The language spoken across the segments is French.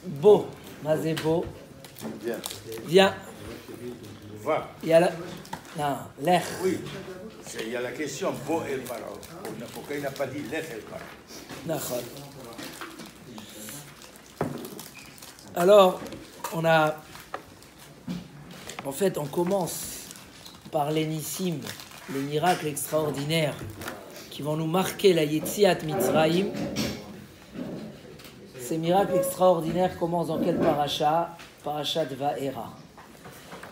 Beau. Mazé beau. Viens. Viens. Va. Il y a la... Non, l'air. Oui. Il y a la question beau et parole. Pourquoi il n'a pas dit l'air et parole? D'accord. Alors, on commence par les nissim, les miracles extraordinaires qui vont nous marquer la Yetziat Mitzrayim. Ces miracles extraordinaires commencent dans quelle paracha? Parashat Va'era.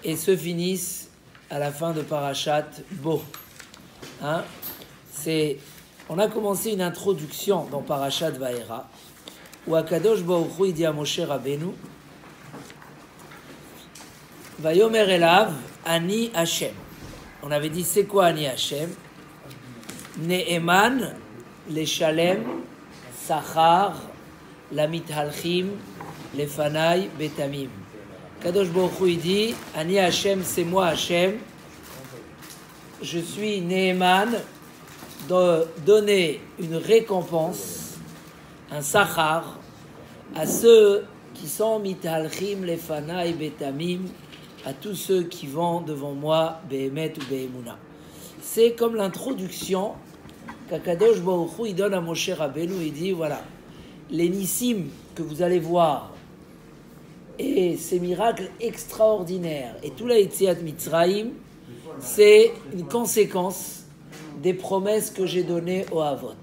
Et se finissent à la fin de Parashat Bo. On a commencé une introduction dans Parashat Va'era, où Akadosh Baruch Hu dit à Moshe Rabbeinu, Vayomer Elav, Ani Hashem. On avait dit, c'est quoi Ani Hashem? Ne'eman, Leshalem, Sachar, Lamit Halchim, Lefanai, Betamim. Kadosh Baruch Hu dit, Ani Hashem, c'est moi Hashem. Je suis Ne'eman de donner une récompense, un Sachar, à ceux qui sont Mithalchim, Lefanai, Betamim, à tous ceux qui vont devant moi, Behemet ou Behemuna. C'est comme l'introduction qu'Akadosh Baruch Hu il donne à Moshe Rabbeinu. Il dit, voilà, les nissim que vous allez voir, et ces miracles extraordinaires, et tout la Yetziat Mitzrayim, c'est une conséquence des promesses que j'ai données aux Avot.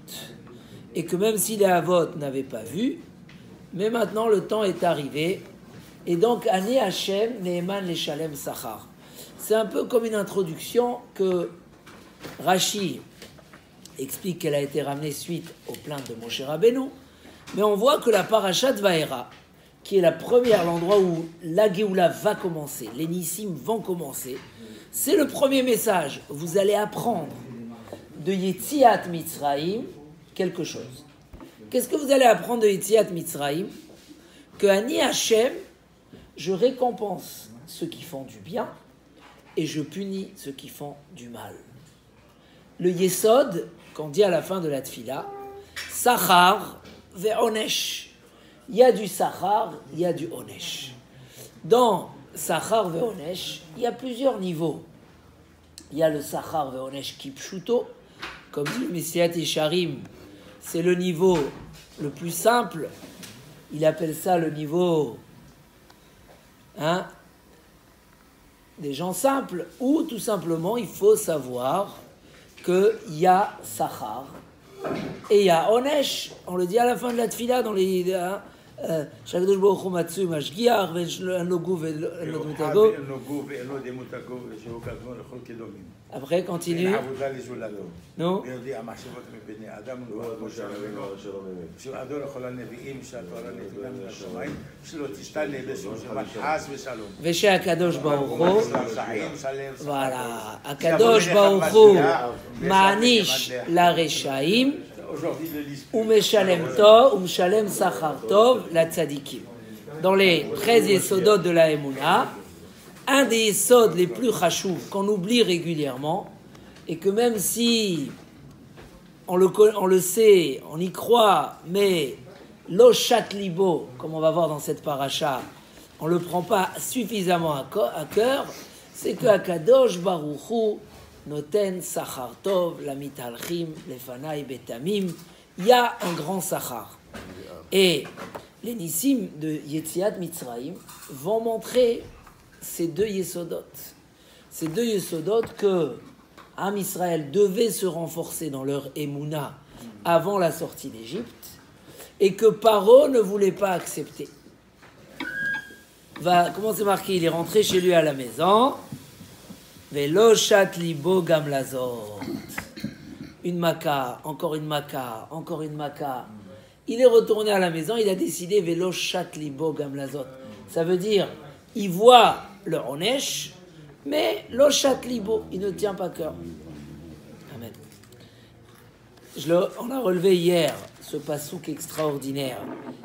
Et que même si les Avot n'avaient pas vu, mais maintenant le temps est arrivé. Et donc, Ani Hashem, Ne'eman Leshalem Sachar. C'est un peu comme une introduction que Rashi explique qu'elle a été ramenée suite aux plaintes de Moshe Rabbeinu. Mais on voit que la Parashat Va'era, qui est l'endroit où la Géoula va commencer, les Nissim vont commencer, c'est le premier message. Vous allez apprendre de Yetziat Mitzrayim quelque chose. Qu'est-ce que vous allez apprendre de Yetziat Mitzrayim? Que Ani Hashem, je récompense ceux qui font du bien et je punis ceux qui font du mal. Le Yesod, qu'on dit à la fin de la Tfila, Sachar ve'onesh. Il y a du Sachar, il y a du Onesh. Dans Sachar ve'onesh, il y a plusieurs niveaux. Il y a le Sachar ve'onesh kipshuto, comme dit le Messiat Yesharim, c'est le niveau le plus simple. Il appelle ça le niveau des gens simples, ou tout simplement il faut savoir qu'il y a Sachar et il y a Onesh. On le dit à la fin de la Tfila dans les Shakadosh Baruch Hu Matsu Mashgiach Ve'Nogu Ve'Nodmutago. Après, continue. Non. Veshe Akadosh Baruch Hu. Voilà. Akadosh Baruch Hu Ma'anish la Reshaim. Umeshalem Tov, Umeshalem Sachar Tov, la Tzadikim. Dans les 13 Yesodot de la Emouna, un des Yesod les plus chachouv qu'on oublie régulièrement, et que même si on le sait, on y croit, mais lo shat libo, comme on va voir dans cette paracha, on ne le prend pas suffisamment à cœur, c'est que Akadosh Baruch Hu Noten Sachar Tov, la Mitalchim, Lefanai Betamim, il y a un grand Sachar. Et les Nissim de Yetziat Mitzrayim vont montrer ces deux Yesodot. Ces deux Yesodot que Am Israël devait se renforcer dans leur Emouna avant la sortie d'Égypte et que Paro ne voulait pas accepter. Comment c'est marqué? Il est rentré chez lui à la maison. Velo shat libo gam lazot. Une maca, encore une maca, encore une maca. Il est retourné à la maison, il a décidé velo shat libo gam lazot. Ça veut dire, il voit le onesh, mais lo shat libo, il ne tient pas cœur. Amen. On a relevé hier ce pasouk extraordinaire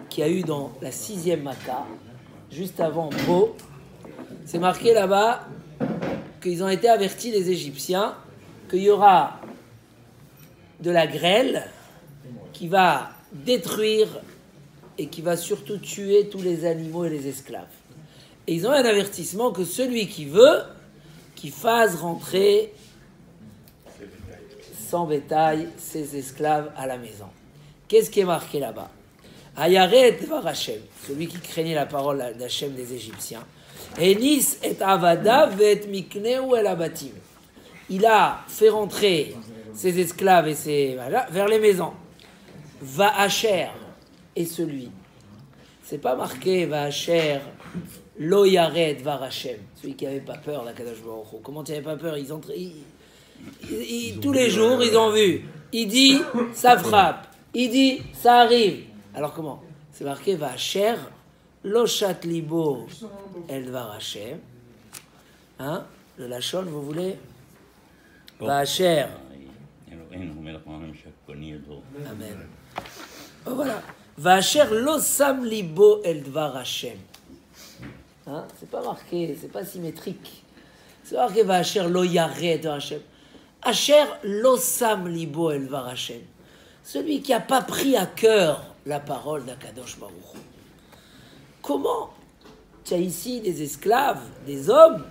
qu'il y a eu dans la 6e maca, juste avant Bo. C'est marqué là-bas qu'ils ont été avertis, les Égyptiens, qu'il y aura de la grêle qui va détruire et qui va surtout tuer tous les animaux et les esclaves. Et ils ont un avertissement que celui qui veut, qu'il fasse rentrer sans bétail ses esclaves à la maison. Qu'est-ce qui est marqué là-bas? Ayaret var Hashem, celui qui craignait la parole d'Hachem des Égyptiens. Enis et avada vet mikneu el abatim. Il a fait rentrer ses esclaves et ses vers les maisons. Va Asher est celui. C'est pas marqué va Asher lo yared var Hashem, celui qui avait pas peur d'Akadosh Baruch Hu. Comment tu n'avais pas peur? Ils ont tous les jours ils ont vu. Il dit ça frappe. Il dit ça arrive. Alors comment? C'est marqué va Asher lo shat libo el var Hashem. Hein? Le lachon, vous voulez? Va Asher. Amen. Oh, voilà. Va Asher lo sam libo el dvar Hashem. Hein? C'est pas marqué, c'est pas symétrique. C'est marqué va Asher lo yared dvar Hashem. Asher lo sam libo el dvar Hashem. Celui qui n'a pas pris à cœur la parole d'Akadosh Baruch Hu. Comment? Tu as ici des esclaves, des hommes,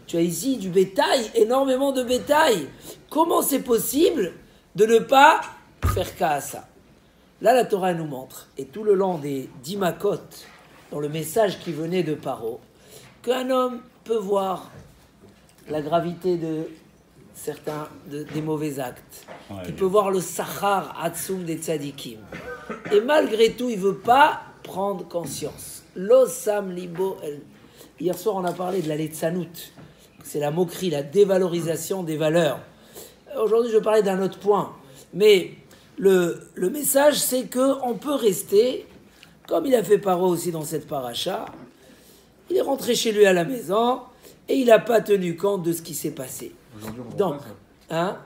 tu as ici du bétail, énormément de bétail. Comment c'est possible de ne pas faire cas à ça? Là, la Torah nous montre, et tout le long des 10 makot, dans le message qui venait de Paro, qu'un homme peut voir la gravité de certains des mauvais actes. Il peut voir le sachar atzum des tzadikim. Et malgré tout, il ne veut pas prendre conscience. L'osam libo el. Hier soir, on a parlé de la letzanout. C'est la moquerie, la dévalorisation des valeurs. Aujourd'hui, je vais parler d'un autre point. Mais le message, c'est qu'on peut rester, comme il a fait Paro aussi dans cette paracha, il est rentré chez lui à la maison et il n'a pas tenu compte de ce qui s'est passé. Aujourd'hui, on Donc, voit pas ça. Hein?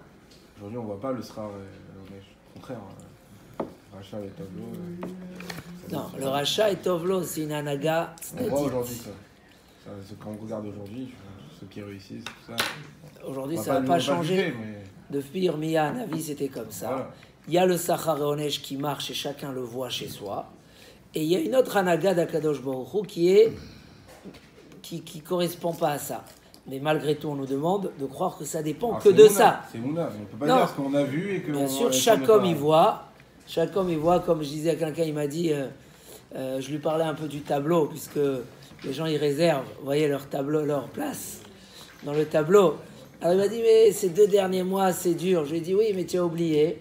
Aujourd'hui, on ne voit pas le srar. Au contraire, rachat et tableau. Non, le rachat et tovlo, c'est une anaga. On voit aujourd'hui ça. Quand on regarde aujourd'hui, ceux qui réussissent, tout ça. Aujourd'hui, ça n'a pas changé. Depuis Irmiya Hanavi, c'était comme ça. Voilà. Il y a le Sachar et Onesh qui marche et chacun le voit chez soi. Et il y a une autre anaga d'Akadosh Baruch Hu qui correspond pas à ça. Mais malgré tout, on nous demande de croire que ça dépend que de ça. C'est Mouna, on ne peut pas dire ce qu'on a vu et que. Bien sûr, chaque homme y voit. Chaque homme y voit, comme je disais à quelqu'un, il m'a dit, je lui parlais un peu du tableau, puisque les gens y réservent, vous voyez, leur tableau, leur place dans le tableau. Alors il m'a dit, mais ces 2 derniers mois, c'est dur. Je lui ai dit, oui, mais tu as oublié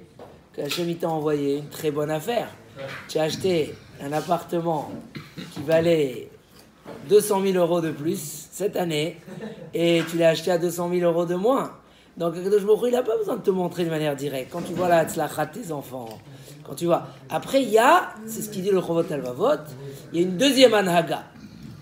qu'Hachem t'a envoyé une très bonne affaire. Tu as acheté un appartement qui valait 200 000 euros de plus cette année, et tu l'as acheté à 200 000 euros de moins. Donc, Akadosh Baruch Hu, il n'a pas besoin de te montrer de manière directe. Quand tu vois la tzlachat de tes enfants, quand tu vois. Après, il y a, c'est ce qu'il dit le Chovot Halvavot, il y a une deuxième anhaga,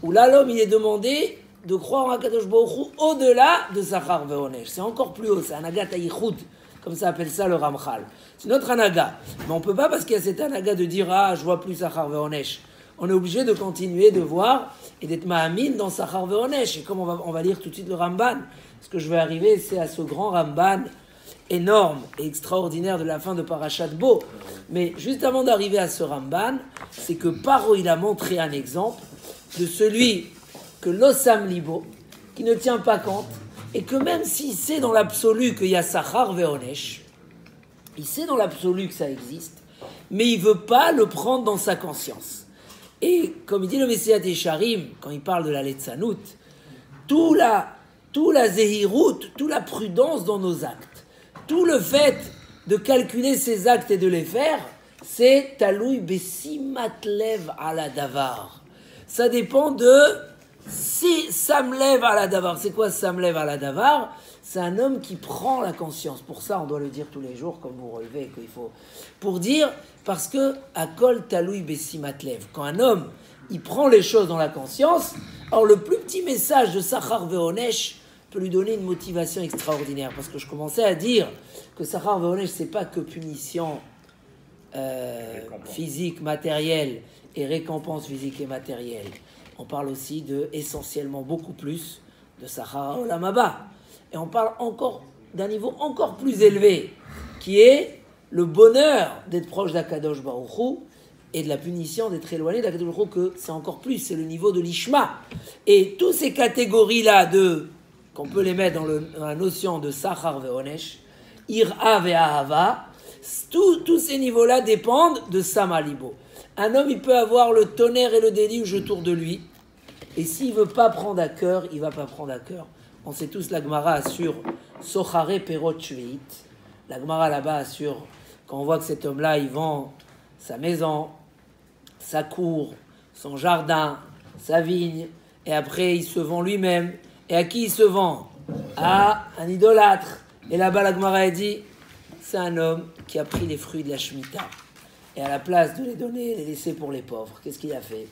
où là, l'homme, il est demandé de croire en Akadosh Baruch Hu au-delà de Sachar ve'onesh. C'est encore plus haut, c'est anaga ta'ichud, comme ça appelle ça le Ramchal. C'est notre anaga. Mais on ne peut pas, parce qu'il y a cette anaga de dire, ah, je vois plus Sachar ve'onesh. On est obligé de continuer de voir et d'être ma'amin dans Sachar ve'onesh. Et comme on va lire tout de suite le Ramban, ce que je vais arriver, c'est à ce grand Ramban énorme et extraordinaire de la fin de Parashat Bo. Mais juste avant d'arriver à ce Ramban, c'est que Paro, il a montré un exemple de celui que l'Osam Libo, qui ne tient pas compte, et que même s'il sait dans l'absolu qu'il y a Sachar ve'onesh, il sait dans l'absolu que ça existe, mais il ne veut pas le prendre dans sa conscience. Et comme il dit le Messiah Yesharim, quand il parle de la Letzanout, tout la zéhirout, toute la prudence dans nos actes, tout le fait de calculer ses actes et de les faire, c'est taloui besimatlev ala davar. Ça dépend de si samlev ala davar. C'est quoi samlev ala davar? C'est un homme qui prend la conscience. Pour ça, on doit le dire tous les jours, comme vous relevez, qu'il faut. Pour dire, parce que akol taloui besimatlev. Quand un homme, il prend les choses dans la conscience, alors le plus petit message de Sachar ve'onesh peut lui donner une motivation extraordinaire. Parce que je commençais à dire que Sachar ve'onesh, c'est pas que punition physique, matérielle et récompense physique et matérielle. On parle aussi de, essentiellement, beaucoup plus de Sachar Olam Haba. Et on parle encore d'un niveau encore plus élevé, qui est le bonheur d'être proche d'Akadosh Baruch Hu et de la punition d'être éloigné d'Akadosh Baruch Hu, que c'est encore plus, c'est le niveau de l'ishma. Et toutes ces catégories-là qu'on peut les mettre dans la notion de sachar ve'onesh, ira ve'ahava, tous ces niveaux-là dépendent de samalibo. Un homme, il peut avoir le tonnerre et le déluge autour de lui, et s'il ne veut pas prendre à cœur, il ne va pas prendre à cœur. On sait tous, la Gemara assure Sochare Perot Shveit. La Gemara là-bas assure, quand on voit que cet homme-là, il vend sa maison, sa cour, son jardin, sa vigne, et après il se vend lui-même. Et à qui il se vend? À un idolâtre. Et là-bas, la Gemara a dit, c'est un homme qui a pris les fruits de la Shemitah. Et à la place de les donner, les laisser pour les pauvres, qu'est-ce qu'il a fait?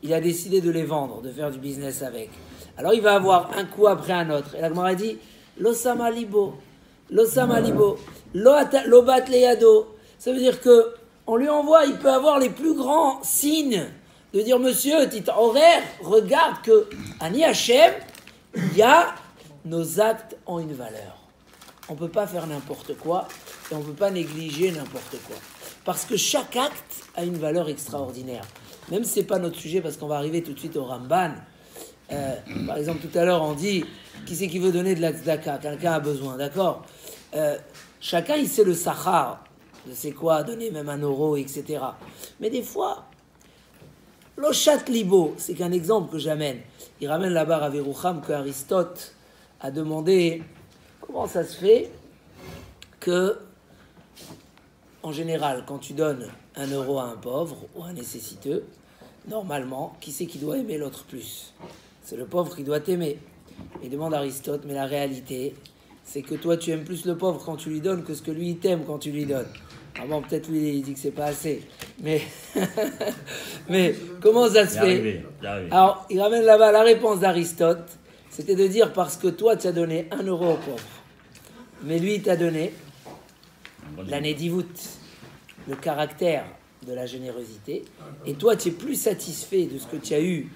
Il a décidé de les vendre, de faire du business avec. Alors il va avoir un coup après un autre. Et la Gemara dit, Losama libo, Losama libo, Lobat leyado. Ça veut dire que on lui envoie, il peut avoir les plus grands signes de dire, monsieur, titre horaire, regarde que Ani Hachem, il y a nos actes ont une valeur. On ne peut pas faire n'importe quoi et on ne peut pas négliger n'importe quoi. Parce que chaque acte a une valeur extraordinaire. Même si ce n'est pas notre sujet, parce qu'on va arriver tout de suite au Ramban. Par exemple, tout à l'heure, on dit, qui c'est qui veut donner de la tzedaka? Quelqu'un a besoin, d'accord? Chacun, il sait le sachar, de c'est quoi, donner même 1 euro, etc. Mais des fois, l'oshat libo, c'est qu'un exemple que j'amène. Il ramène là-bas à Verucham que Aristote a demandé comment ça se fait que, en général, quand tu donnes 1 euro à un pauvre ou à un nécessiteux, normalement, qui c'est qui doit aimer l'autre plus? C'est le pauvre qui doit t'aimer. Il demande à Aristote, mais la réalité, c'est que toi, tu aimes plus le pauvre quand tu lui donnes que ce que lui, il t'aime quand tu lui donnes. Ah bon, peut-être lui, il dit que c'est pas assez. Mais, mais comment ça se fait? Alors, il ramène là-bas la réponse d'Aristote. C'était de dire parce que toi, tu as donné 1 euro au pauvre. Mais lui, il t'a donné la nédivout, le caractère de la générosité. Et toi, tu es plus satisfait de ce que tu as eu,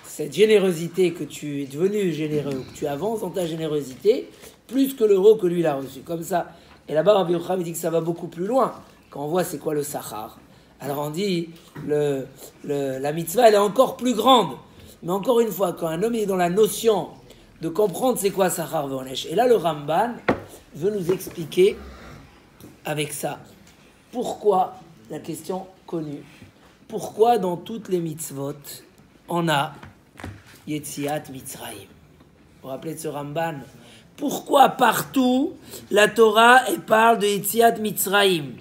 cette générosité, que tu es devenu généreux, que tu avances dans ta générosité, plus que l'euro que lui, il a reçu. Comme ça. Et là-bas, Rabbi Yochanan dit que ça va beaucoup plus loin. Quand on voit c'est quoi le sachar. Alors on dit, la mitzvah, elle est encore plus grande. Mais encore une fois, quand un homme est dans la notion de comprendre c'est quoi sachar ve'onesh, et là le Ramban veut nous expliquer avec ça. Pourquoi, la question connue, pourquoi dans toutes les mitzvot, on a Yetziat Mitzrayim? Vous vous rappelez de ce Ramban? Pourquoi partout la Torah elle parle de Yetziat Mitzrayim?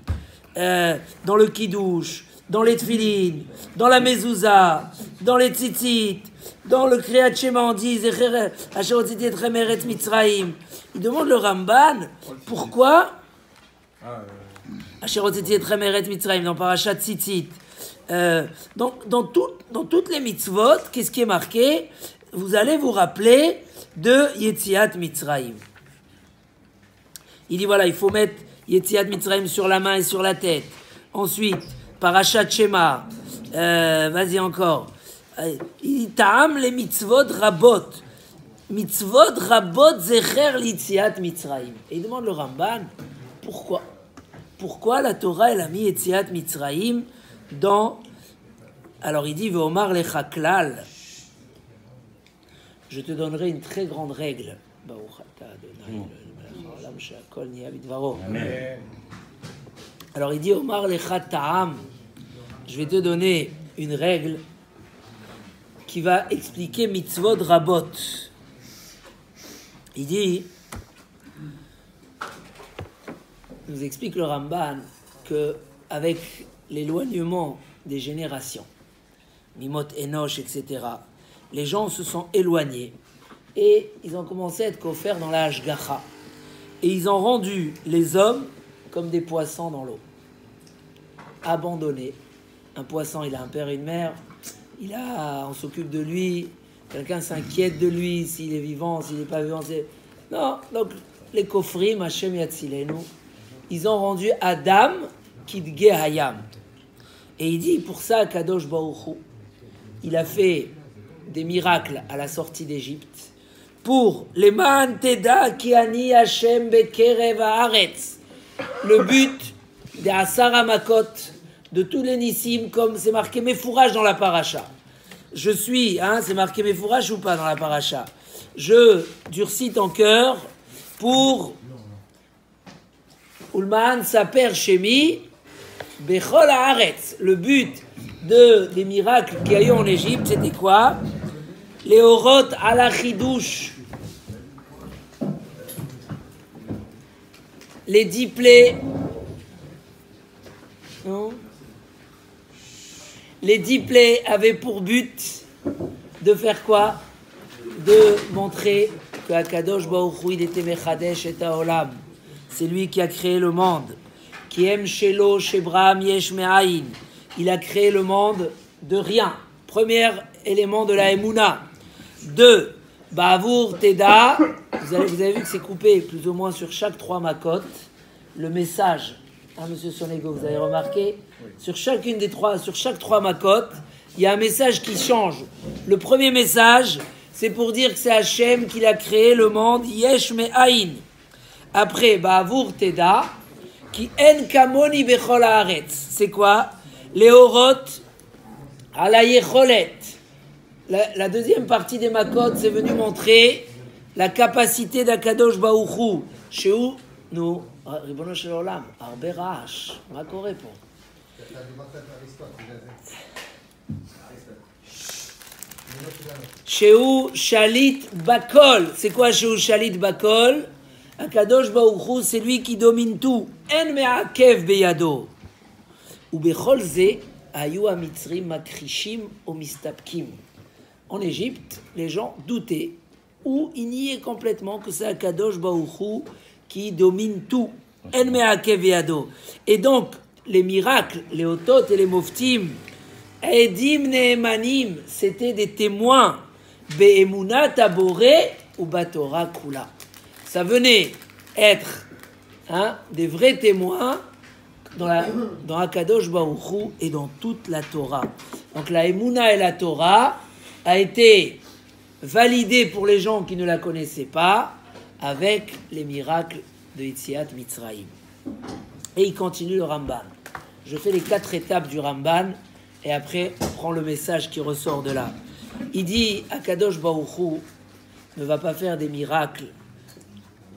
Dans le Kiddush, dans les Tfilin, dans la Mezouza, dans les Tzitzit, dans le Kriyat Shema, on dit Asher hotziti etchem me'eretz Mitzrayim. Il demande le Ramban pourquoi Asher hotziti etchem me'eretz Mitzrayim dans Parashat Tzitzit. Dans toutes les mitzvot, qu'est-ce qui est marqué? Vous allez vous rappeler de Yetziat Mitzrayim. Il dit voilà, il faut mettre Yetziat Mitzrayim sur la main et sur la tête. Ensuite, Parashat Shema. Vas-y encore. Il dit Ta'am les mitzvot rabot. Mitzvot rabot zecher l'Yetziat Mitzrayim. Et il demande le Ramban pourquoi? Pourquoi la Torah elle a mis Yetziat Mitzrayim dans. Alors il dit Ve'omar lecha klal. Je te donnerai une très grande règle. Alors il dit Omar lecha ta'am. Je vais te donner une règle qui va expliquer mitzvot rabot. Il dit, nous explique le Ramban que avec l'éloignement des générations, Mimot Enoch, etc., les gens se sont éloignés et ils ont commencé à être offerts dans la Hashgacha. Et ils ont rendu les hommes comme des poissons dans l'eau, abandonnés. Un poisson, il a un père et une mère, on s'occupe de lui, quelqu'un s'inquiète de lui, s'il est vivant, s'il n'est pas vivant. Non, donc les kofrim, Hashem Yatzilenu, ils ont rendu Adam Kidge Hayam. Et il dit, pour ça, Kadosh Baruch Hu, il a fait des miracles à la sortie d'Égypte pour les man teda ki ani Hashem bekerev haaretz. Le but des Asara Makot de tous les nissim, comme c'est marqué Mefourage dans la paracha. Je suis, c'est marqué Mefourage ou pas dans la paracha? Je durcis ton cœur pour Ulman Saper Shemi Bechol Haaretz. Le but des miracles qu'il y a eu en Égypte, c'était quoi? Les Orot ala Chidouche. Les 10 plaies. Non? Les 10 plaies avaient pour but de faire quoi? De montrer que Akadosh Baruch Hu, il était Mechadesh et Haolam. C'est lui qui a créé le monde. Qui aime Shelo, Shebram, Yesh Me'ayin. Il a créé le monde de rien. Premier élément de la Emouna. 2. Ba'avour Teda. Vous avez vu que c'est coupé plus ou moins sur chaque 3 makotes. Le message, monsieur Sonego, vous avez remarqué, oui. Sur chaque 3 makotes, il y a un message qui change. Le premier message, c'est pour dire que c'est Hachem qui a créé le monde, Yesh Me'ayin. Après, Ba'avour Teda, qui en kamoni bechol haaretz. C'est quoi? Les orot ala yecholet. La deuxième partie des makot, c'est venu montrer la capacité d'Akadosh Baruch Hu. Chez où nous, Ribono shel olam, arbe ra'ash. מה קורה פה? שהוא שליט בכל. C'est quoi שהוא שליט בכל? Akadosh Baruch Hu, c'est lui qui domine tout. En me'akev beyado. ובכל זה היו המצרים מכחישים ומסתפקים. En Égypte, les gens doutaient ou ils niaient complètement que c'est Akadosh Baruch Hu qui domine tout. En me'akev beyado. Et donc, les miracles, les otot et les moftim, edim ne'emanim, c'était des témoins. Be'emunat aboré ou batora kula. Ça venait être des vrais témoins dans Akadosh Baruch Hu et dans toute la Torah. Donc la Emouna et la Torah a été validée pour les gens qui ne la connaissaient pas avec les miracles de Yetziat Mitzrayim. Et il continue le Ramban. Je fais les 4 étapes du Ramban et après on prend le message qui ressort de là. Il dit Akadosh Baruch Hu ne va pas faire des miracles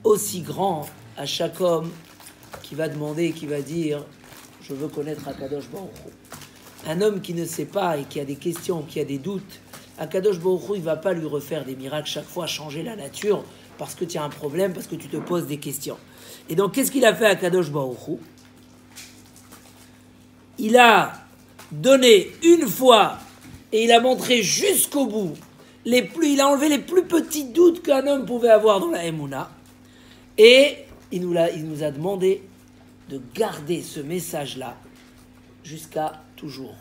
aussi grand à chaque homme qui va demander, qui va dire je veux connaître Akadosh Baruch Hu. Un homme qui ne sait pas et qui a des questions, qui a des doutes, Akadosh Baruch Hu, il ne va pas lui refaire des miracles chaque fois, changer la nature parce que tu as un problème, parce que tu te poses des questions. Et donc qu'est-ce qu'il a fait à Akadosh Baruch Hu? Il a donné une fois et il a montré jusqu'au bout il a enlevé les plus petits doutes qu'un homme pouvait avoir dans la Emouna. Et il nous a demandé de garder ce message-là jusqu'à toujours,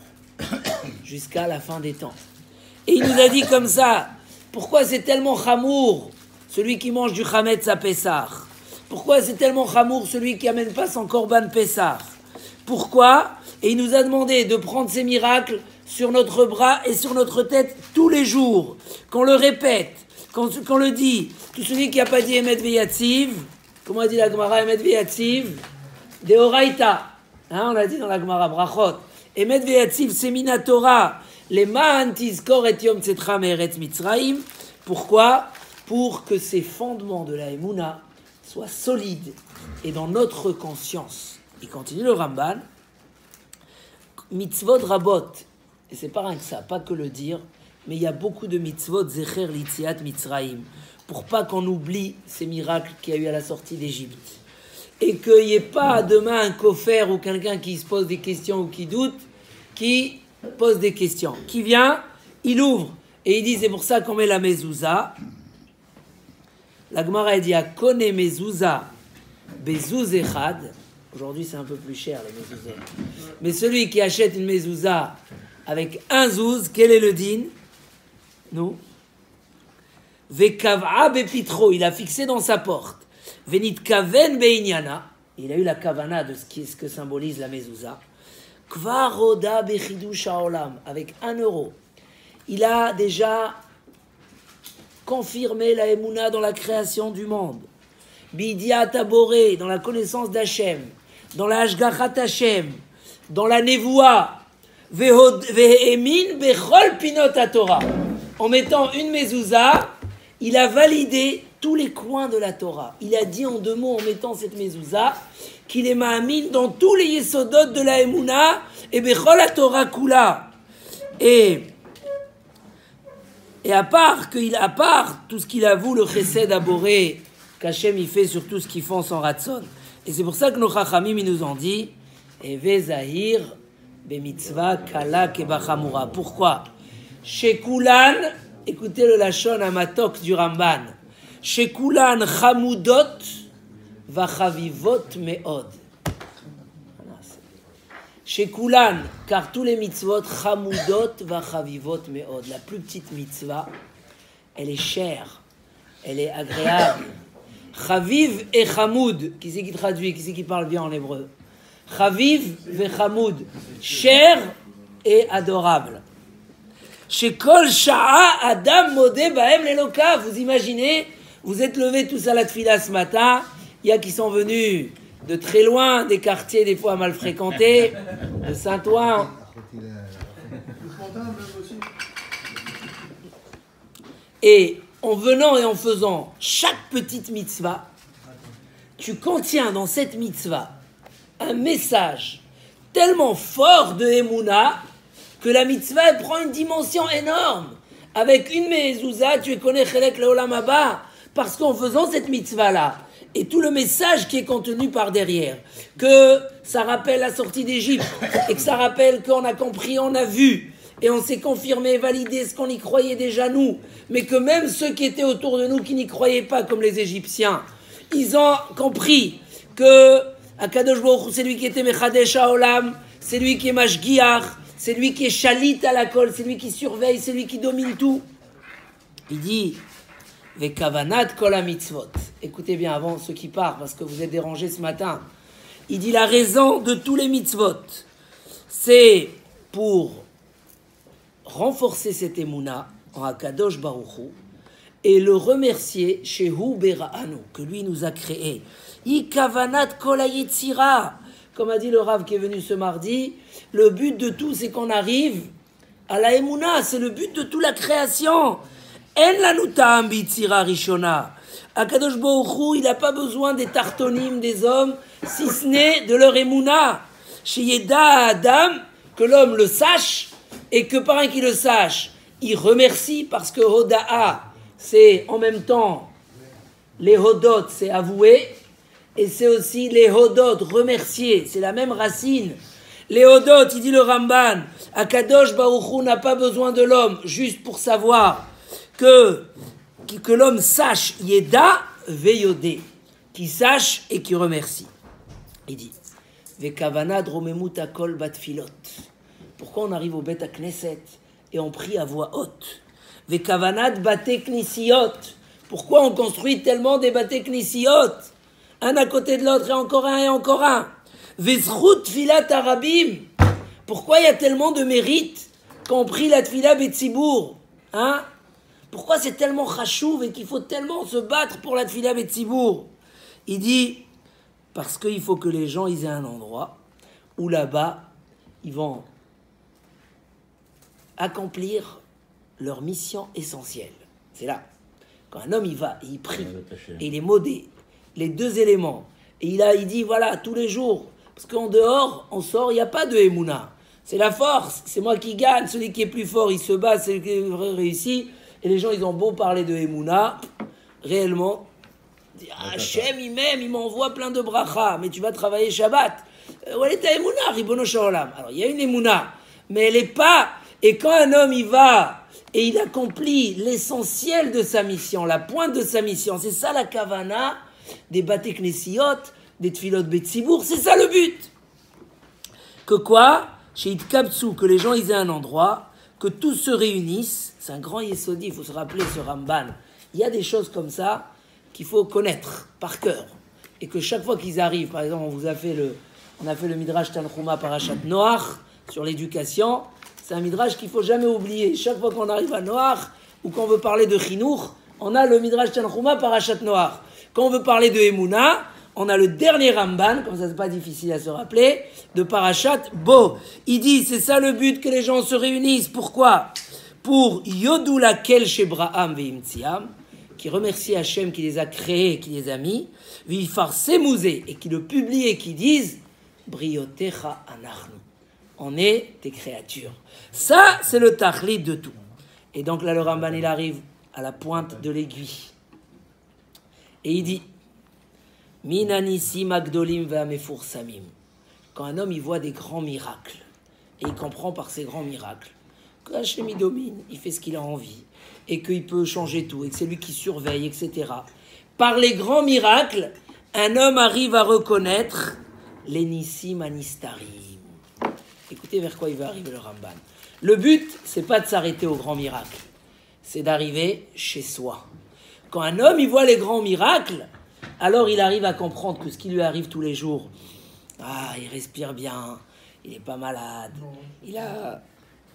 jusqu'à la fin des temps. Et il nous a dit comme ça, pourquoi c'est tellement chamour, celui qui mange du chametz à Pessah? Pourquoi c'est tellement chamour, celui qui amène pas son korban Pessah? Pourquoi? Et il nous a demandé de prendre ces miracles sur notre bras et sur notre tête tous les jours, qu'on le répète, qu'on le dit. Tout celui qui n'a pas dit Emet Veyatziv, comment a dit la Gemara Emet Veyatziv? Deoraita. On l'a dit dans la Gemara Brachot. Emet Veyatziv, c'est Minatora. Les Ma'an Tizkor et Yom Tzetra Me'eretz Mitzrayim. Pourquoi? Pour que ces fondements de la Emouna soient solides et dans notre conscience. Il continue le Ramban. Mitzvot Rabot. Et c'est pas rien que ça, pas que le dire. Mais il y a beaucoup de mitzvot Zecher Litziat Mitzrayim pour pas qu'on oublie ces miracles qu'il y a eu à la sortie d'Égypte. Et qu'il n'y ait pas demain un kofer ou quelqu'un qui se pose des questions ou qui doute, qui pose des questions. Qui vient, il ouvre. Et il dit, c'est pour ça qu'on met la mezouza. La Gemara dit, à kone mezouza bezouz echad. Aujourd'hui, c'est un peu plus cher, les mezouza. Mais celui qui achète une mezouza avec un zouz, quel est le din? Nous. Vekav'a bepitro, il a fixé dans sa porte. Venit kaven beinyana, il a eu la kavana de ce que symbolise la mezouza. Kvaroda bechidush haolam, avec 1 euro. Il a déjà confirmé la Emouna dans la création du monde. Bidiat aboré, dans la connaissance d'Hachem. Dans la Hashgachat Hachem. dans la Nevoua, Vehemin Bechol Pinot HaTorah. En mettant une mezouza, il a validé tous les coins de la Torah. Il a dit en 2 mots, en mettant cette mezouza, qu'il est ma'amin dans tous les yesodot de la Emouna et Bechol HaTorah Kula. Et à part tout ce qu'il avoue, le chesed aboré, qu'Hachem il fait sur tout ce qu'ils font sans ratson. Et c'est pour ça que nos chachamim ils nous ont dit Eve Zahir bemitzvah kala kebachamura. Pourquoi? Chez Kulan, écoutez le lachon amatok du Ramban. Chez Kulan chamudot vachavivot meod. Chez Kulan, car tous les mitzvot chamudot vachavivot meod. La plus petite mitzvah, elle est chère, elle est agréable. Chaviv et chamoud, qui c'est qui traduit, qui c'est qui parle bien en hébreu? Chaviv et chamoud, cher et adorable. Chez Kol Sha'a Adam Modé Bahem Leloka. Vous imaginez, vous êtes levés tous à la tfila ce matin, il y a qui sont venus de très loin, des quartiers des fois mal fréquentés, de Saint-Ouen. Et en venant et en faisant chaque petite mitzvah, tu contiens dans cette mitzvah un message tellement fort de Emouna que la mitzvah elle prend une dimension énorme. Avec une mezouza, tu es connais Chelek Leolam Haba, parce qu'en faisant cette mitzvah-là, et tout le message qui est contenu par derrière, que ça rappelle la sortie d'Égypte, et que ça rappelle qu'on a compris, on a vu, et on s'est confirmé, validé ce qu'on y croyait déjà nous, mais que même ceux qui étaient autour de nous, qui n'y croyaient pas, comme les Égyptiens, ils ont compris que Akadosh Baruch Hu, c'est lui qui était Mechadesh HaOlam, c'est lui qui est Mashgiach, c'est lui qui est Shalit à la colle, c'est lui qui surveille, c'est lui qui domine tout. Il dit Vekavanat kol ha-mitzvot. Écoutez bien avant ceux qui partent, parce que vous êtes dérangés ce matin. Il dit la raison de tous les mitzvot, c'est pour renforcer cette émouna en Akadosh Baruch Hu et le remercier chez Hu Bera'anu, que lui nous a créé. Ikavanat kol ha-yetzira. Comme a dit le Rav qui est venu ce mardi, le but de tout, c'est qu'on arrive à la émouna, c'est le but de toute la création. En lanu ta'am bitzira rishona. Akadosh Baruch Hu, il n'a pas besoin des tartonim des hommes, si ce n'est de leur émouna. Chez Yeda Adam, que l'homme le sache, et que par un qui le sache, il remercie, parce que Hoda'a, c'est en même temps, les Hodot, c'est avouer, et c'est aussi les Hodot, remercier, c'est la même racine. Les Hodot, il dit le Ramban, Akadosh Baruch Hu n'a pas besoin de l'homme, juste pour savoir que l'homme sache, Yeda Veyodé, qui sache et qui remercie. Il dit, Vekavanad romemut akol batfilot. Pourquoi on arrive au Bet Knesset et on prie à voix haute? Vekavanad bate knisiot. Pourquoi on construit tellement des bate knisiot? Un à côté de l'autre et encore un et encore un. Vezchut filat arabim. Pourquoi il y a tellement de mérite quand on prie la tfila betzibour? Hein? Pourquoi c'est tellement chachouv et qu'il faut tellement se battre pour la tfila betzibour? Il dit, parce qu'il faut que les gens ils aient un endroit où là-bas, ils vont accomplir leur mission essentielle. C'est là. Quand un homme il va et il prie et il est modé, les 2 éléments, et il dit voilà, tous les jours, parce qu'en dehors, on sort, il n'y a pas de Emouna. C'est la force, c'est moi qui gagne, celui qui est plus fort, il se bat, celui qui réussit, et les gens, ils ont beau parler de Emouna, réellement, Hachem, il m'aime, il m'envoie plein de bracha, mais tu vas travailler Shabbat. Où est ta Emouna, Ribono Shalom? Alors, il y a une Emouna, mais elle n'est pas, et quand un homme, il va, et il accomplit l'essentiel de sa mission, la pointe de sa mission, c'est ça la kavana des Bate Knesiot, des Tfilot Betzibour, c'est ça le but. Que quoi? Chez Itkabtsu, que les gens ils aient un endroit, que tous se réunissent, c'est un grand yesodi, il faut se rappeler ce Ramban. Il y a des choses comme ça qu'il faut connaître par cœur. Et que chaque fois qu'ils arrivent, par exemple, on a fait le Midrash Tanchuma Parashat Noach sur l'éducation, c'est un Midrash qu'il ne faut jamais oublier. Chaque fois qu'on arrive à Noach, ou qu'on veut parler de Chinour, on a le Midrash Tanchuma Parashat Noach. Quand on veut parler de Emouna, on a le dernier Ramban, comme ça c'est pas difficile à se rappeler, de Parashat Bo. Il dit, c'est ça le but, que les gens se réunissent. Pourquoi? Pour Yodou laquel Shebraham veimtziam, qui remercie Hachem qui les a créés, qui les a mis, vifar semouzé, et qui le publie et qui disent, briotecha anachnu. On est tes créatures. Ça, c'est le tachlit de tout. Et donc là, le Ramban, il arrive à la pointe de l'aiguille. Et il dit, Minanisi magdolim ve'amefur samim. Quand un homme, il voit des grands miracles, et il comprend par ces grands miracles, que Hachem, il domine, il fait ce qu'il a envie, et qu'il peut changer tout, et que c'est lui qui surveille, etc. Par les grands miracles, un homme arrive à reconnaître les nissim anistarim. Écoutez vers quoi il va arriver le Ramban. Le but, c'est pas de s'arrêter aux grands miracles, c'est d'arriver chez soi. Quand un homme, il voit les grands miracles, alors il arrive à comprendre que ce qui lui arrive tous les jours, il respire bien, il n'est pas malade, il a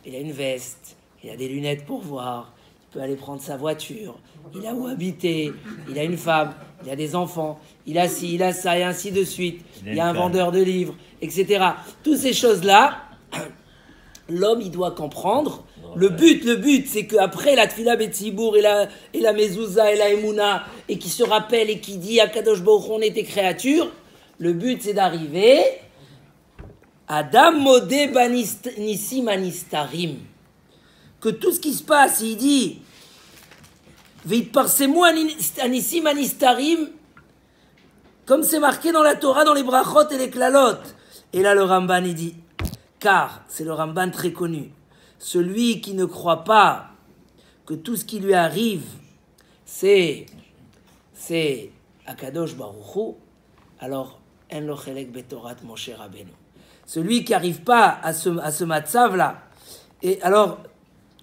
une veste, il a des lunettes pour voir, il peut aller prendre sa voiture, il a où habiter, il a une femme, il a des enfants, il a ci, il a ça, et ainsi de suite. Il y a un vendeur de livres, etc. Toutes ces choses-là, l'homme, il doit comprendre. Le but, c'est qu'après la Tfila Betzibour et la Mezouza et la Emouna, et qui se rappelle et qui dit à Kadosh Baruch on est tes créatures, le but, c'est d'arriver à Adam Modé Nissim Anistarim. Que tout ce qui se passe, il dit Veitparsemu Anissim Anistarim, comme c'est marqué dans la Torah, dans les brachot et les klalot. Et là, le Ramban, il dit, car, c'est le Ramban très connu, celui qui ne croit pas que tout ce qui lui arrive, c'est Akadosh Baruch Hu, alors, en lo chelek betorat Moshe Rabbeinu. Celui qui n'arrive pas à ce matzav-là, et alors,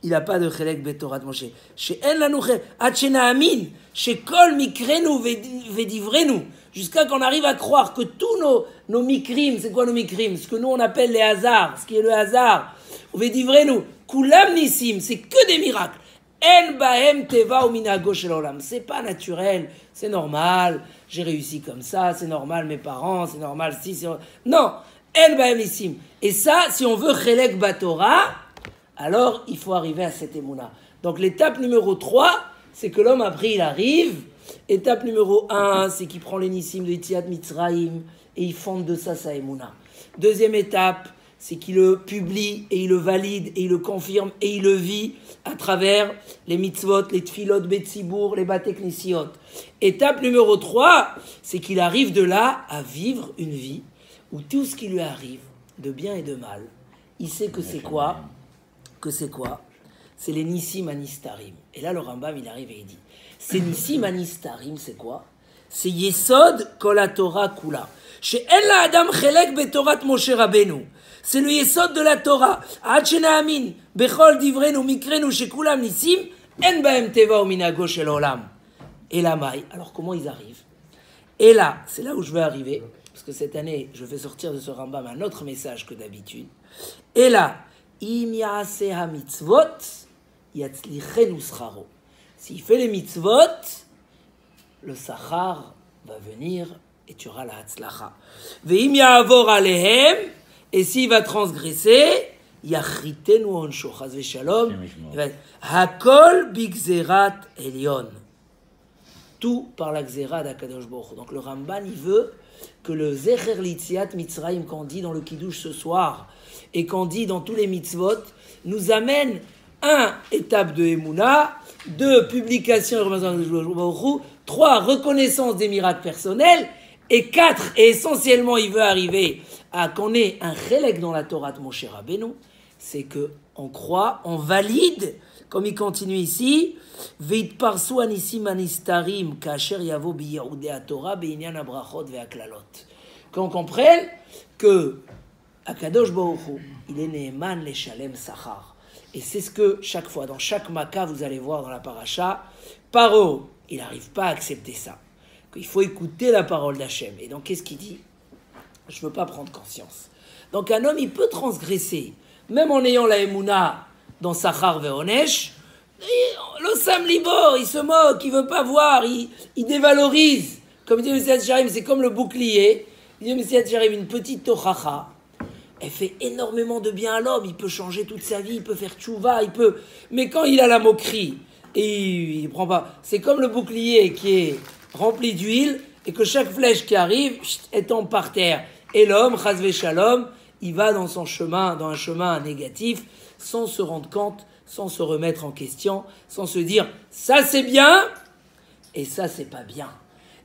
il n'a pas de chelek betorat Moshe. Chez en lanu chelek, ad shenaamin, chez kol mikrenu vedivrenu, jusqu'à qu'on arrive à croire que tous nos mikrim, c'est quoi nos mikrim? Ce que nous on appelle les hasards, ce qui est le hasard, vedivrenu, kulam nissim, c'est que des miracles. En bahem teva ou minago shel olam, c'est pas naturel, c'est normal, j'ai réussi comme ça, c'est normal, mes parents, c'est normal, si, c'est... Non, en bahem nissim. Et ça, si on veut chelek batora, alors il faut arriver à cette émouna. Donc l'étape numéro 3, c'est que l'homme après il arrive. Étape numéro 1, c'est qu'il prend les nissim de Yetziat Mitzrayim et il fonde de ça sa émouna. Deuxième étape, c'est qu'il le publie et il le valide et il le confirme et il le vit à travers les mitzvot, les tfilot betzibour, les bateknisiot. Étape numéro 3, c'est qu'il arrive de là à vivre une vie où tout ce qui lui arrive, de bien et de mal, il sait que c'est quoi? C'est les nissim anistarim. Et là, le Rambam, il arrive et il dit, ces nissim anistarim, c'est quoi? C'est Yesod kol haTorah kula. She'en la adam chelek betorat Moshe Rabbeinu. C'est le Yesod de la Torah. Ad shenaamin bechol divrenu mikrenu shekulam nissim en bahem teva uminago shel olam. Et la maille. Alors comment ils arrivent? Et là, c'est là où je veux arriver, parce que cette année, je vais sortir de ce Rambam un autre message que d'habitude. Et là, im yaaseh ha-mitzvot, yatzlichenu scharo. S'il fait les mitzvot, le sachar va venir et tu auras la hatzlacha. Ve'im ya'avor alehem, et s'il va transgresser, yachritenu onsho, chaz v'shalom, hakol bigzerat elyon. Tout par la gzera d'Akadosh Baruch Hu. Donc le Ramban, il veut que le zecher l'itziat mitzrayim qu'on dit dans le kiddush ce soir et qu'on dit dans tous les mitzvot nous amène 1. Étape de Emouna, 2. Publication et remerciement de Baruch Hu, 3. Reconnaissance des miracles personnels, et 4. Et essentiellement, il veut arriver à qu'on ait un chelek dans la Torah de Moshe Rabbeinu, c'est que on croit, on valide, comme il continue ici, Veitparsu anissim anistarim kasher yavo biyehudei haTorah beinyan habrachot ve'aklalot. Qu'on comprenne que Akadosh Baruch Hu, il est ne'eman leshalem sachar. Et c'est ce que chaque fois, dans chaque Makkah, vous allez voir dans la paracha, Paro, il n'arrive pas à accepter ça. Qu'il faut écouter la parole d'Hachem. Et donc, qu'est-ce qu'il dit? Je ne veux pas prendre conscience. Donc, un homme, il peut transgresser, même en ayant la Emouna dans Sachar ve'onesh, le Sam Libo, il se moque, il ne veut pas voir, il dévalorise Comme dit le Messias Sharim, c'est comme le bouclier. Il dit le Messias Sharim, une petite tochacha, elle fait énormément de bien à l'homme. Il peut changer toute sa vie, il peut faire tchouva, il peut. Mais quand il a la moquerie, et il prend pas. C'est comme le bouclier qui est rempli d'huile et que chaque flèche qui arrive, elle tombe par terre. Et l'homme, chazvé shalom, il va dans son chemin, dans un chemin négatif, sans se rendre compte, sans se remettre en question, sans se dire ça c'est bien et ça c'est pas bien.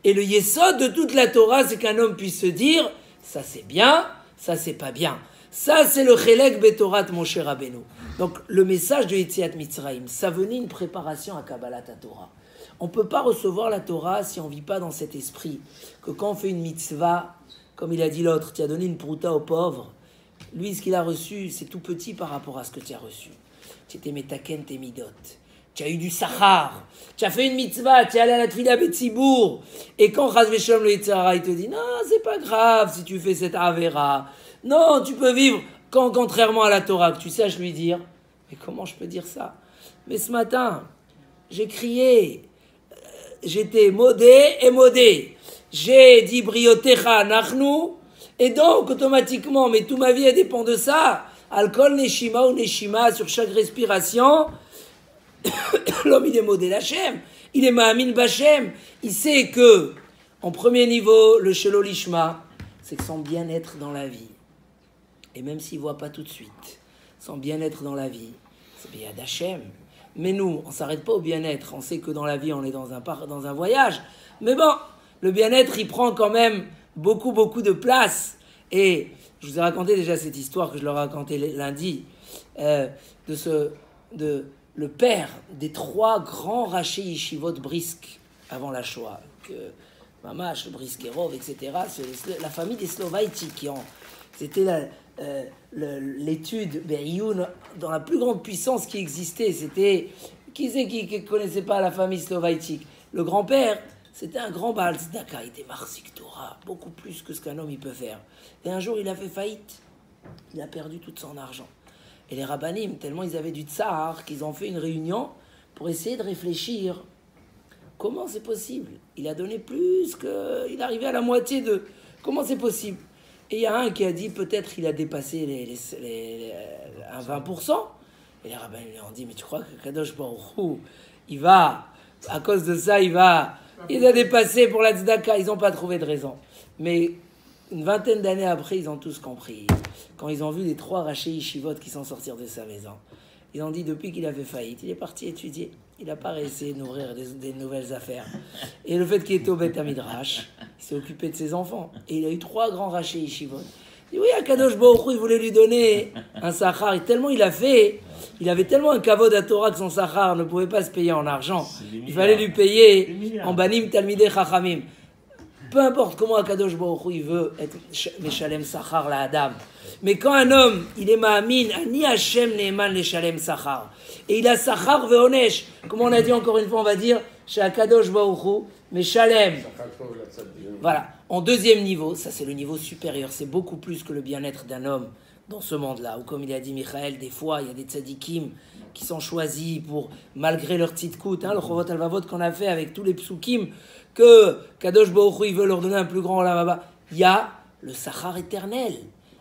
Et le yesod de toute la Torah, c'est qu'un homme puisse se dire ça c'est bien, ça c'est pas bien. Ça c'est le chelek betorat Moshe Rabbeinu. Donc le message de Yetziat Mitzrayim, ça venait une préparation à Kabbalat Torah. On ne peut pas recevoir la Torah si on ne vit pas dans cet esprit que quand on fait une mitzvah, comme il a dit l'autre, tu as donné une prouta aux pauvres. Lui, ce qu'il a reçu, c'est tout petit par rapport à ce que tu as reçu. Tu étais metaken, tes midot. Tu as eu du sachar. Tu as fait une mitzvah, tu es allé à la tfila betzibour. Et quand Chaz Veshom le Yitzhara, il te dit, non, c'est pas grave si tu fais cette avera. Non, tu peux vivre contrairement à la Torah, que tu saches lui dire. Mais comment je peux dire ça? Mais ce matin, j'ai crié. J'étais modé et modé. J'ai dit briotecha nachnu. Et donc, automatiquement, mais toute ma vie, elle dépend de ça. Alcool, neshima ou neshima, sur chaque respiration. L'homme, il est modé l'Hachem. Il est ma'amin b'Hachem. Il sait que, en premier niveau, le shelo lishma, c'est que son bien-être dans la vie. Et même s'il ne voit pas tout de suite, son bien-être dans la vie, c'est bien d'Hachem. Mais nous, on ne s'arrête pas au bien-être. On sait que dans la vie, on est dans un voyage. Mais bon, le bien-être, il prend quand même beaucoup de place. Et je vous ai raconté déjà cette histoire que je leur ai racontée lundi, de le père des 3 grands rachis yeshivot Brisk avant la Shoah, que Mamash, Briskerov, etc. C'est la famille des Slovaïti qui ont... C'était l'étude Berioun dans la plus grande puissance qui existait. C'était qui c'est qui ne connaissait pas la famille slovaïtique? Le grand-père, c'était un grand Baal Tzedaka, il était Marsik Torah, beaucoup plus que ce qu'un homme il peut faire. Et un jour il a fait faillite, il a perdu tout son argent. Et les rabbanim, tellement ils avaient du tsar, qu'ils ont fait une réunion pour essayer de réfléchir. Comment c'est possible? Il a donné plus que... Il arrivait à la moitié de... Comment c'est possible? Et il y a un qui a dit, peut-être il a dépassé un 20%. Et les rabbins lui ont dit, mais tu crois que Kadosh Baruch Hu, il va, à cause de ça, il a dépassé pour la tzedaka. Ils n'ont pas trouvé de raison. Mais une vingtaine d'années après, ils ont tous compris. Quand ils ont vu les 3 rachis yeshivot qui sont sortis de sa maison, ils ont dit, depuis qu'il a fait faillite, il est parti étudier. Il n'a pas essayé d'ouvrir des nouvelles affaires. Et le fait qu'il était au Beth Midrash, il s'est occupé de ses enfants. Et il a eu 3 grands rachis yeshivot. Il dit, oui, Akadosh Baruch Hu, il voulait lui donner un sachar. Et tellement il a fait, il avait tellement un kavod à Torah que son sachar ne pouvait pas se payer en argent. Il fallait lui payer en banim talmidei chachamim. Peu importe comment Akadosh Baruch Hu, il veut être meshalem sachar la Adam. Mais quand un homme, il est ma'amin, ani Hashem ne'eman leshalem sachar. Et il a sachar ve'onesh. Comme on a dit encore une fois, on va dire, chez Akadosh Baruch Hu, meshalem. Voilà. En deuxième niveau, ça c'est le niveau supérieur, c'est beaucoup plus que le bien-être d'un homme dans ce monde-là. Ou comme il a dit Michael, des fois, il y a des tzadikim qui sont choisis pour, malgré leur tzidkout, le Chovot Alvavot qu'on a fait avec tous les psukim, que Kadosh Baruch Hu, il veut leur donner un plus grand olam. Il y a le sachar éternel.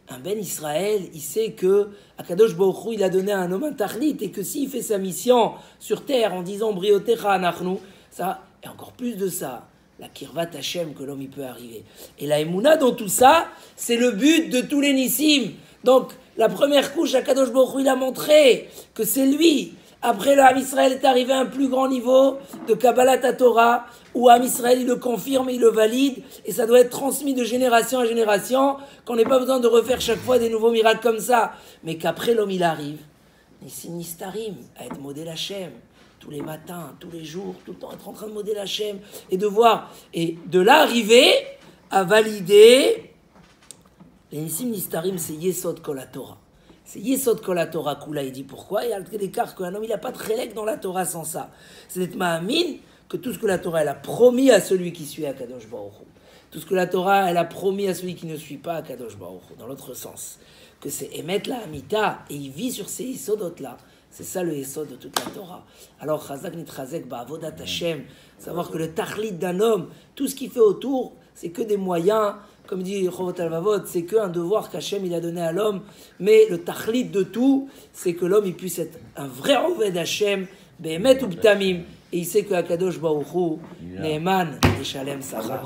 Un Ben Israël, il sait que Akadosh Baruch Hu, il a donné à un homme un tachnit, et que s'il fait sa mission sur terre en disant Briotecha anachnu, ça, et encore plus de ça, la kirvat Hashem que l'homme il peut arriver. Et la Emouna dans tout ça, c'est le but de tous les nissim. Donc la première couche, Akadosh Baruch Hu, il a montré que c'est lui. Après, le Ham Israël est arrivé à un plus grand niveau de Kabbalat Torah, où Ham Israël, il le confirme, il le valide, et ça doit être transmis de génération à génération, qu'on n'ait pas besoin de refaire chaque fois des nouveaux miracles comme ça. Mais qu'après, l'homme, il arrive, Nissim Nistarim, à être modèle Hashem, tous les matins, tous les jours, tout le temps, être en train de modèle Hashem, et de voir, et de là arriver à valider, les Nissim Nistarim, c'est Yesod Kol HaTorah. C'est Yesod Kol HaTorah Kula, il dit pourquoi? Il y a l'écart qu'un homme, il n'a pas de chélek dans la Torah sans ça. C'est d'être ma'amin que tout ce que la Torah, elle a promis à celui qui suit Akadosh Baruch Hu. Tout ce que la Torah, elle a promis à celui qui ne suit pas Akadosh Baruch Hu, dans l'autre sens. Que c'est émettre la Hamita, et il vit sur ces Yesodot-là. C'est ça le yesod de toute la Torah. Alors, chazak nitchazek ba'avodat Hashem, savoir que le tachlit d'un homme, tout ce qu'il fait autour, c'est que des moyens, comme dit Chovot Halvavot, c'est qu'un devoir qu'Hachem il a donné à l'homme, mais le tachlit de tout, c'est que l'homme il puisse être un vrai oved Hashem, be'emet ou b'tamim, et il sait que Akadosh Baruch Hu, Ne'eman, Yeshalem Sachar.